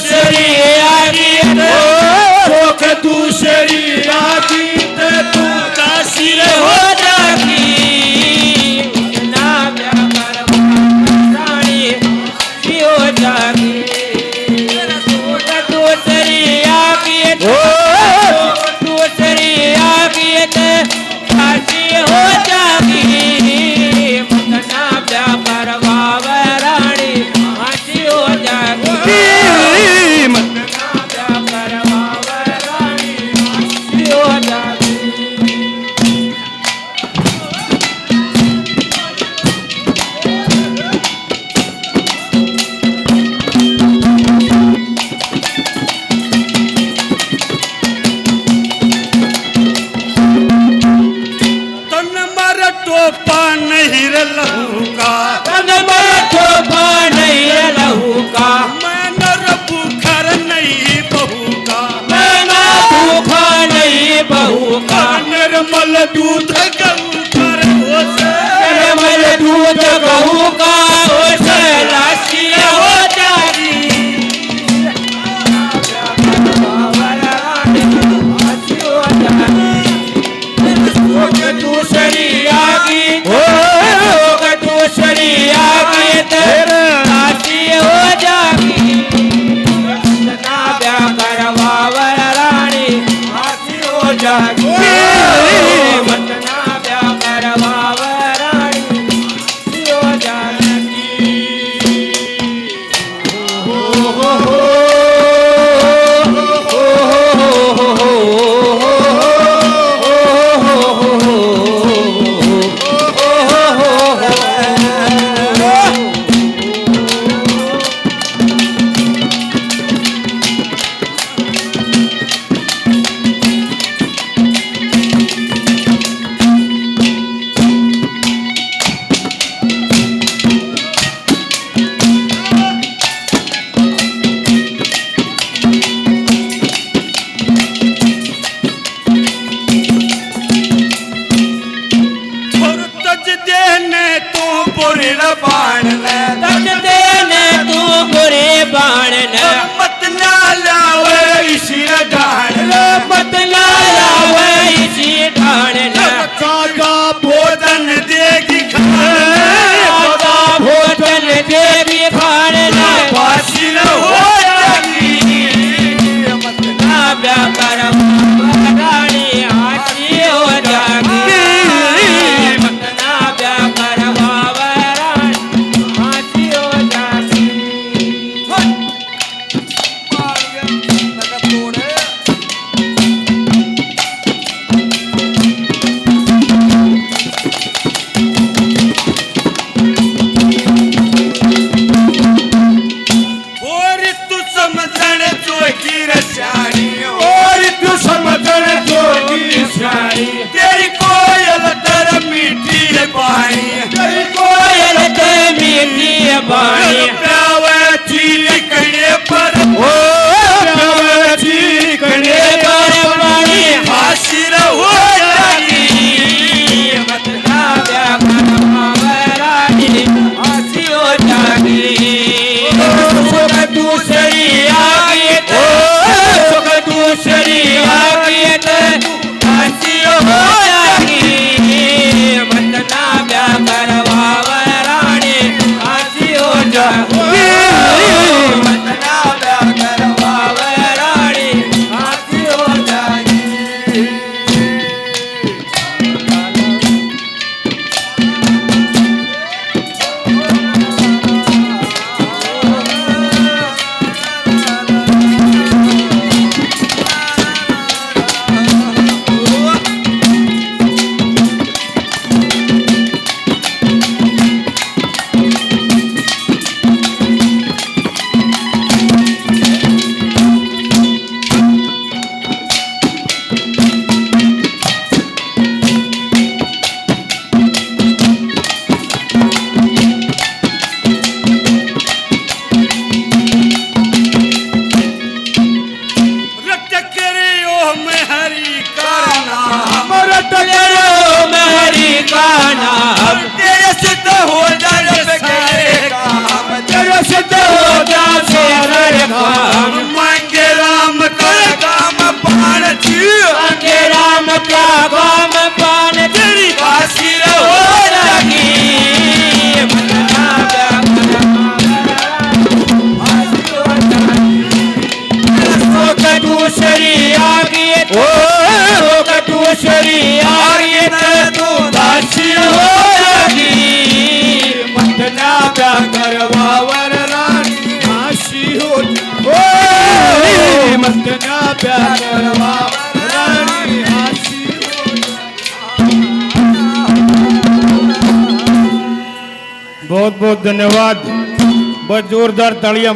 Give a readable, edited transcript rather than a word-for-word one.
दूसरी आगीत सुख दूसरी आगीत तू काशी हो जागी ना व्यापार रानी हो जागी सुख दूसरी आगीत दूसरी आगीत काशी हो जागी ना व्यापार रानी हाथी हो जागी टोपा नहीं लहू का टोपा नहीं लहू का मैं नर बुखर नहीं बहू का मैं भूखा नहीं बहू का निर्मल दूध गऊ कर निर्मल दूध गहू का लाशी हो जागी दूसरी आगी दूसरी आगी काशी हो जागी ना व्याकर रानी हाथी हो जागी मतना व्याकर रानी हाथी हो जागी बाण तज देने तू बुरे बाण मत ना लावे इसी डाण मत ना लावे इसी ढाण कागा भोजन देगी खागा भोजन देवी खाण वासी हो जागी मत ना व्यापार रानी हाथी हो जागी मत ना व्यापार जी अंगे राम क्या गाम पान तेरी काशी रहो लगी मतना कटूसरी आगे तो कटूसरी आगे तू दासी हो लगी मतना क्या करवावर रानी काशी हो मतना प्यार करवावर रानी काशी बहुत बहुत धन्यवाद बहुत जोरदार तालियां